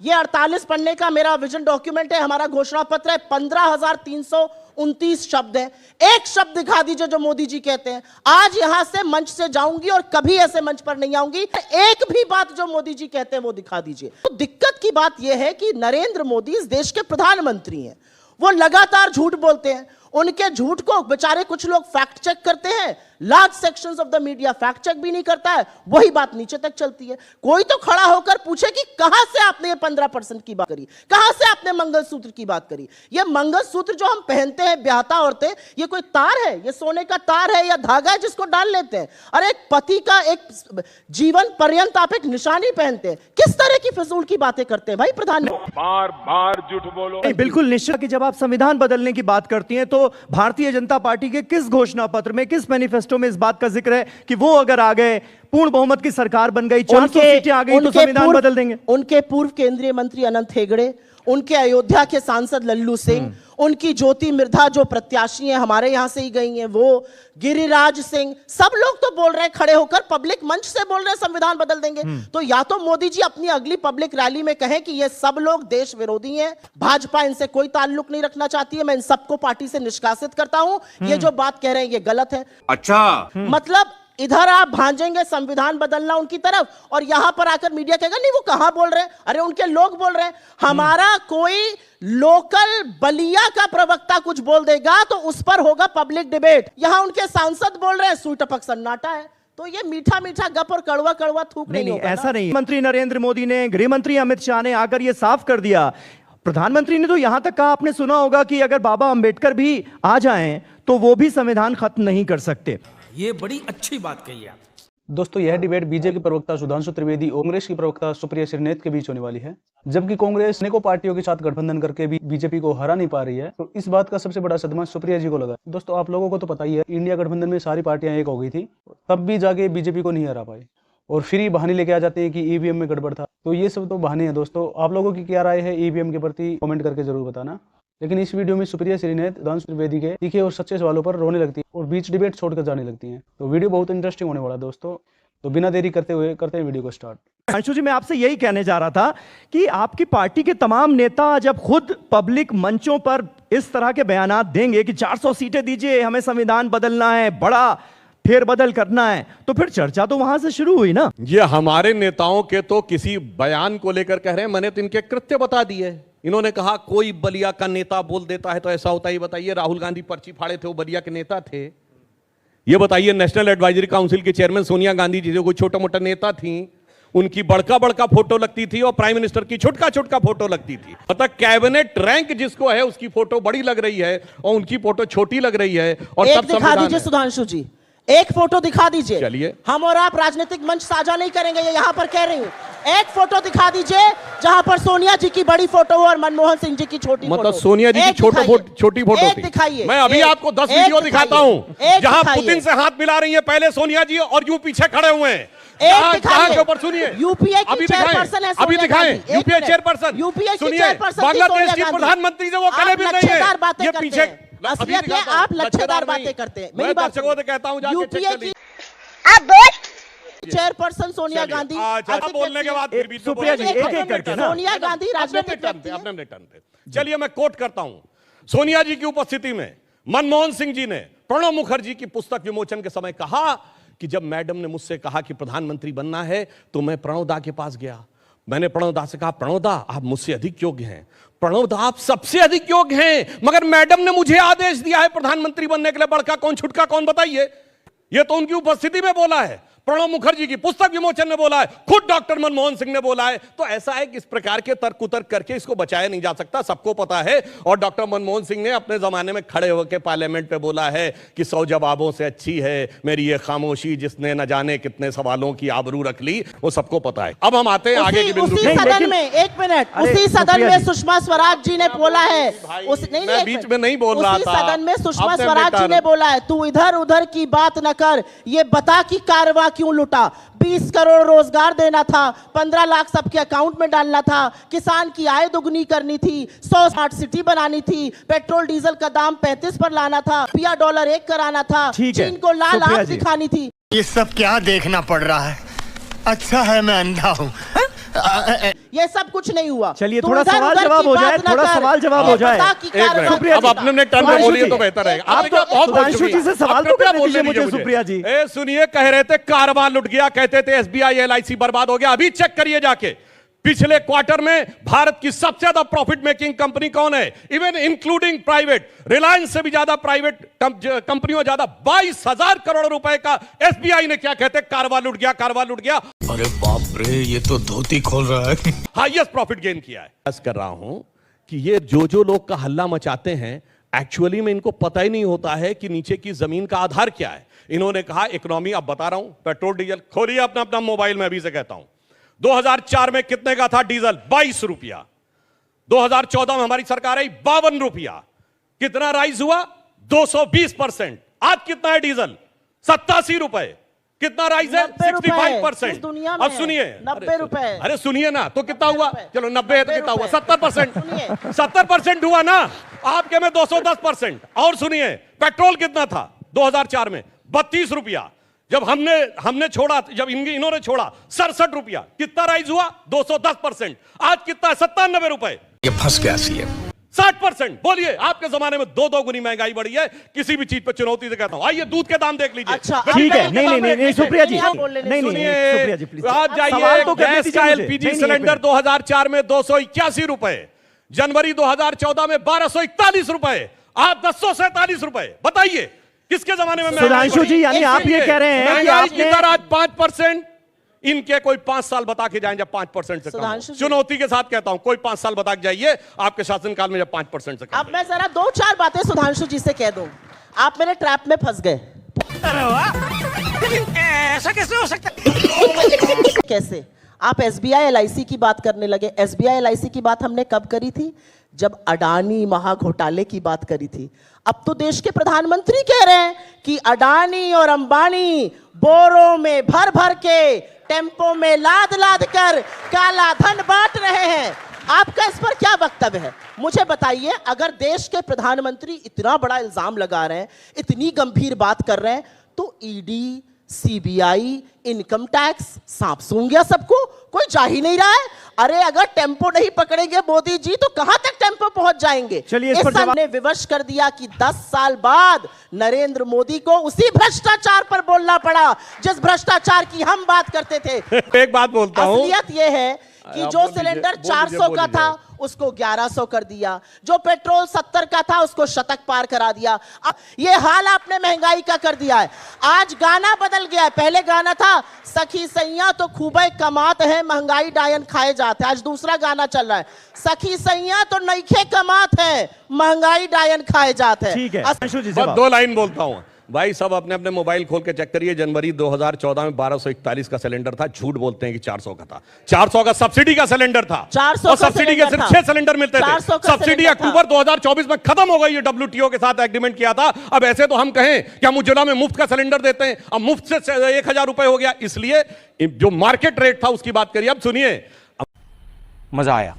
ये 48 पन्ने का मेरा विजन डॉक्यूमेंट है, हमारा घोषणा पत्र है, 15,329 शब्द है। एक शब्द दिखा दीजिए जो मोदी जी कहते हैं। आज यहां से मंच से जाऊंगी और कभी ऐसे मंच पर नहीं आऊंगी, एक भी बात जो मोदी जी कहते हैं वो दिखा दीजिए। तो दिक्कत की बात यह है कि नरेंद्र मोदी इस देश के प्रधानमंत्री हैं, वो लगातार झूठ बोलते हैं। उनके झूठ को बेचारे कुछ लोग फैक्ट चेक करते हैं, large sections of the media fact check भी नहीं करता है, वही बात नीचे तक चलती है। कोई तो खड़ा होकर पूछे कि कहां से आपने ये 15% की बात करी, कहां से आपने मंगलसूत्र की बात करी। ये मंगलसूत्र जो हम पहनते हैं ब्याहता औरतें, ये कोई तार है, ये सोने का तार है या धागा है जिसको डाल लेते हैं? अरे एक पति का एक जीवन पर्यंत आप एक निशानी पहनते हैं। किस तरह की फिजूल की बातें करते हैं भाई प्रधानमंत्री? बार बार झूठ बोलो। बिल्कुल निश्चित कि जब आप संविधान बदलने की बात करती हैं तो भारतीय जनता पार्टी के किस घोषणा पत्र में, किस मैनिफेस्टो में इस बात का जिक्र है कि वो अगर आ गए, पूर्ण बहुमत की सरकार बन गई, 400 सीटें आ गई तो संविधान बदल देंगे? उनके पूर्व केंद्रीय मंत्री अनंत हेगड़े, उनके अयोध्या के सांसद लल्लू सिंह, उनकी ज्योति मिर्धा जो प्रत्याशी हैं हमारे यहां से ही गई हैं, वो गिरिराज सिंह, सब लोग तो बोल रहे हैं, खड़े होकर पब्लिक मंच से बोल रहे हैं संविधान बदल देंगे। तो या तो मोदी जी अपनी अगली पब्लिक रैली में कहें कि ये सब लोग देश विरोधी हैं, भाजपा इनसे कोई ताल्लुक नहीं रखना चाहती है, मैं इन सबको पार्टी से निष्कासित करता हूं, ये जो बात कह रहे हैं ये गलत है। अच्छा, मतलब इधर आप भांजेंगे संविधान बदलना उनकी तरफ, और यहां पर आकर मीडिया कहेगा नहीं वो कहां बोल रहे हैं, अरे उनके लोग बोल रहे हैं। हमारा कोई लोकल बलिया का प्रवक्ता कुछ बोल देगा तो उस पर होगा पब्लिक डिबेट। यहां उनके सांसद बोल रहे हैं, सुई टपक सन्नाटा है। तो ये मीठा मीठा गप और कड़वा कड़वा थूक नहीं होगा। ऐसा नहीं। मंत्री नरेंद्र मोदी ने, गृह मंत्री अमित शाह ने आकर यह साफ कर दिया। प्रधानमंत्री ने तो यहां तक कहा, आपने सुना होगा कि अगर बाबा अंबेडकर भी आ जाएं तो वो भी संविधान खत्म नहीं कर सकते। ये बड़ी अच्छी बात कही है। दोस्तों, यह डिबेट बीजेपी के प्रवक्ता सुधांशु त्रिवेदी और कांग्रेस की प्रवक्ता सुप्रिया श्रीनेत के बीच होने वाली है। जबकि कांग्रेस अनेकों पार्टियों के साथ गठबंधन करके भी बीजेपी को हरा नहीं पा रही है, तो इस बात का सबसे बड़ा सदमा सुप्रिया जी को लगा। दोस्तों, आप लोगों को तो पता ही है, इंडिया गठबंधन में सारी पार्टियां एक हो गई थी, तब भी जाके बीजेपी को नहीं हरा पाए, और फिर ही बहाने लेके आ जाते हैं कि ईवीएम में गड़बड़ था। तो ये सब तो बहाने हैं। दोस्तों, आप लोगों की क्या राय है ईवीएम के प्रति, कमेंट करके जरूर बताना। लेकिन इस वीडियो में सुप्रिया श्रीनेत सुधांशु त्रिवेदी के तीखे और सच्चे सवालों पर रोने लगती है और बीच डिबेट छोड़कर जाने लगती हैं। तो वीडियो बहुत इंटरेस्टिंग होने वाला है दोस्तों। तो बिना देरी करते हैं वीडियो को स्टार्ट। अंशु जी, मैं आपसे यही कहने जा रहा था कि आपकी पार्टी के तमाम नेता जब खुद पब्लिक मंचों पर इस तरह के बयानात देंगे कि 400 सीटें दीजिए, हमें संविधान बदलना है, बड़ा फेरबदल करना है, तो फिर चर्चा तो वहां से शुरू हुई ना। ये हमारे नेताओं के तो किसी बयान को लेकर कह रहे हैं, मैंने तो इनके कृत्य बता दिए। इन्होंने कहा कोई बलिया का नेता बोल देता है तो ऐसा होता ही। बताइए, राहुल गांधी पर्ची फाड़े थे, वो बलिया के नेता थे? ये बताइए, नेशनल एडवाइजरी काउंसिल की चेयरमैन सोनिया गांधी जी जो कोई छोटा मोटा नेता थी, उनकी बड़का बड़का फोटो लगती थी और प्राइम मिनिस्टर की छोटका छोटका फोटो लगती थी। मतलब कैबिनेट रैंक जिसको है उसकी फोटो बड़ी लग रही है और उनकी फोटो छोटी लग रही है। और एक दिखा दीजिए सुधांशु जी, एक फोटो दिखा दीजिए। चलिए, हम और आप राजनीतिक मंच साझा नहीं करेंगे, ये यहां पर कह रही हूं। एक फोटो दिखा दीजिए जहां पर सोनिया जी की बड़ी फोटो और मनमोहन सिंह जी की छोटी फोटो। मतलब सोनिया जी की छोटी फोटो थी। दिखाइए। मैं अभी आपको 10 वीडियो दिखाता हूं जहां पुतिन से हाथ मिला रही है पहले सोनिया जी और यूं पीछे खड़े हुए हैं। कहां के ऊपर सुनिए, यूपीए की चेयरपर्सन है, अभी दिखाएं। यूपीए चेयरपर्सन, सुनिए, बांग्लादेश की प्रधानमंत्री से वो कले भी नहीं है। ये पीछे असलियत है, आप लच्छेदार बातें करते हैं। मैं दर्शकों से कहता हूं, यूपीए की चेयरपर्सन सोनिया गांधी बोलने के बाद फिर भी सुप्रिया जी एक-एक करके ना। सोनिया गांधी राजनीतिक व्यक्ति हैं। अपने टर्न पे। चलिए, मैं कोट करता हूं। सोनिया जी की उपस्थिति में मनमोहन सिंह जी ने प्रणब मुखर्जी की पुस्तक विमोचन के समय कहा कि जब मैडम ने मुझसे कहा कि प्रधानमंत्री बनना है तो मैं प्रणब दा के पास गया। मैंने प्रणब दा से कहा, प्रणब दा आप मुझसे अधिक योग्य हैं, प्रणब दा आप सबसे अधिक योग्य हैं, मगर मैडम ने मुझे आदेश दिया है प्रधानमंत्री बनने के लिए, बड़का कौन छुटका कौन बताइए। ये तो उनकी उपस्थिति में बोला है, प्रणब मुखर्जी की पुस्तक विमोचन ने बोला है, खुद डॉक्टर मनमोहन सिंह ने बोला है। तो ऐसा है कि इस प्रकार के तर्क उतर्क करके इसको बचाया नहीं जा सकता, सबको पता है। और डॉक्टर मनमोहन सिंह ने अपने जमाने में खड़े होकर पार्लियामेंट पे बोला है कि 100 जवाबों से अच्छी है मेरी ये खामोशी जिसने न जाने कितने सवालों की आबरू रख ली, वो सबको पता है। अब हम आते हैं आगे की बिंदु। उसी सदन में, एक मिनट, उसी सदन में सुषमा स्वराज जी ने बोला है, मैं बीच में नहीं बोल रहा था, सदन में सुषमा स्वराज जी ने बोला है, तू इधर उधर की बात न कर, ये बता कि कारवा क्यों लुटा। 20 करोड़ रोजगार देना था, 15 लाख सबके अकाउंट में डालना था, किसान की आय दुगनी करनी थी, 100 स्मार्ट सिटी बनानी थी, पेट्रोल डीजल का दाम 35 पर लाना था, रुपया डॉलर 1 कराना था, चीन को लाल आंख दिखानी थी। ये सब क्या देखना पड़ रहा है? अच्छा है मैं अंधा हूँ। ये सब कुछ नहीं हुआ। चलिए, तू थोड़ा इधर सवाल उधर जवाब की हो बात जाए, ना थोड़ा कर। सवाल जवाब ये हो जाए। बता कि एक मिनट, कारोबार अब अपने अपने टर्न में सुप्रिया बोलिए जी, तो बेहतर है। आप तो सुधांशु जी से सवाल तो करने दीजिए मुझे, सुप्रिया जी। सुनिए, कह रहे थे कारवां लुट गया, कहते थे एसबीआई एलआईसी बर्बाद हो गया। अभी चेक करिए जाके, पिछले क्वार्टर में भारत की सबसे ज्यादा प्रॉफिट मेकिंग कंपनी कौन है, इवन इंक्लूडिंग प्राइवेट, रिलायंस से भी ज्यादा प्राइवेट कंपनियों ज्यादा 22,000 करोड़ रुपए का एसबीआई ने, क्या कहते हैं, कारवां लुट गया, कारवां लुट गया। अरे बाप रे, ये तो धोती खोल रहा है। हाईएस्ट प्रॉफिट गेन किया है। बस कर रहा हूं कि ये जो लोग का हल्ला मचाते हैं, एक्चुअली में इनको पता ही नहीं होता है कि नीचे की जमीन का आधार क्या है। इन्होंने कहा इकोनॉमी, अब बता रहा हूं, पेट्रोल डीजल खोलिए अपना अपना मोबाइल में, अभी से कहता हूं। 2004 में कितने का था डीजल? 22 रुपया। 2014 में हमारी सरकार आई 52 रुपया। कितना राइज हुआ? 220%। आज कितना है डीजल? 87 रुपए। कितना राइज है? 65%। अब सुनिए, 90 रुपए। अरे सुनिए ना, तो कितना हुआ? चलो 90 है तो कितना हुआ? 70%। 70% हुआ ना। आपके में 210%। और सुनिए, पेट्रोल कितना था 2004 में? 32 रुपया। जब हमने छोड़ा, जब इन्होंने छोड़ा 67 रुपया। कितना राइज हुआ? 210%। आज कितना है? 97 रुपए। ये फंस गया सीएम। 60%। बोलिए, आपके जमाने में 2 गुनी महंगाई बढ़ी है। किसी भी चीज पर चुनौती से कहता हूं। आइए दूध के दाम देख लीजिए। अच्छा, ठीक है, नहीं सुप्रिया जी, नहीं सुप्रिया जी प्लीज। आज सवाल जाइए, तो करने गैस दीजिए का मुझे। एलपीजी नहीं, सिलेंडर 2004 में 281 रुपए, जनवरी 2014 में 1241 रुपए, आज 947 रुपए। बताइए किसके जमाने में महंगाई सुधांशु बढ़ी? जी, यानी आप ये कह रहे हैं कि महंगाई की आपने दर आज 5%। इनके कोई 5 साल बता के जाएं जब 5% से कम हो। सुधांशु जी। चुनौती के साथ कहता हूं, कोई 5 साल बता के जाइए आपके शासनकाल में जब 5% से कम अब मैं जरा 2-4 बातें सुधांशु जी से कह दूं। आप मेरे ट्रैप में फंस गए। ऐसा कैसे हो सकता है? कैसे? आप एसबीआई एलआईसी की बात करने लगे। एसबीआई एलआईसी की बात हमने कब करी थी? जब अडानी महाघोटाले की बात करी थी। अब तो देश के प्रधानमंत्री कह रहे हैं कि अडानी और अंबानी बोरों में भर भर के, टेम्पो में लाद लाद कर काला धन बांट रहे हैं। आपका इस पर क्या वक्तव्य है? मुझे बताइए। अगर देश के प्रधानमंत्री इतना बड़ा इल्जाम लगा रहे हैं, इतनी गंभीर बात कर रहे हैं, तो ईडी, सीबीआई, इनकम टैक्स सांप सूंघ गया सबको, कोई जा ही नहीं रहा है। अरे अगर टेम्पो नहीं पकड़ेंगे मोदी जी तो कहां तक टेम्पो पहुंच जाएंगे? चलिए, इस पर जवाब- ने विवश कर दिया कि 10 साल बाद नरेंद्र मोदी को उसी भ्रष्टाचार पर बोलना पड़ा जिस भ्रष्टाचार की हम बात करते थे। एक बात बोलता हूं, असलियत यह है कि आप जो बोल सिलेंडर दीजिए, 400 का बोल था उसको 1100 कर दिया, जो पेट्रोल 70 का था उसको शतक पार करा दिया। अब ये हाल आपने महंगाई का कर दिया है। आज गाना बदल गया है। पहले गाना था सखी सैया तो खूबे कमात है, महंगाई डायन खाए जाते हैं। आज दूसरा गाना चल रहा है, सखी सैया तो नईखे कमात है, महंगाई डायन खाए जाते हैं। ठीक है, सुधांशु जी बस जवाब। 2 लाइन बोलता हूं भाई। सब अपने अपने मोबाइल खोल के चेक करिए। जनवरी 2014 में 1241 का सिलेंडर था। झूठ बोलते हैं कि 400 का था। 400 का सब्सिडी का सिलेंडर था। 400 और का सब्सिडी के सिलेंडर सिर्फ था। 6 सिलेंडर मिलते थे। 400 का सब्सिडी सिलेंडर था। अक्टूबर 2024 में खत्म हो गई। ये डब्ल्यूटीओ के साथ एग्रीमेंट किया था। अब ऐसे तो हम कहें कि हम उज्ज्वला में मुफ्त का सिलेंडर देते हैं, अब मुफ्त से 1000 रुपए हो गया। इसलिए जो मार्केट रेट था उसकी बात करिए। अब सुनिए, मजा आया।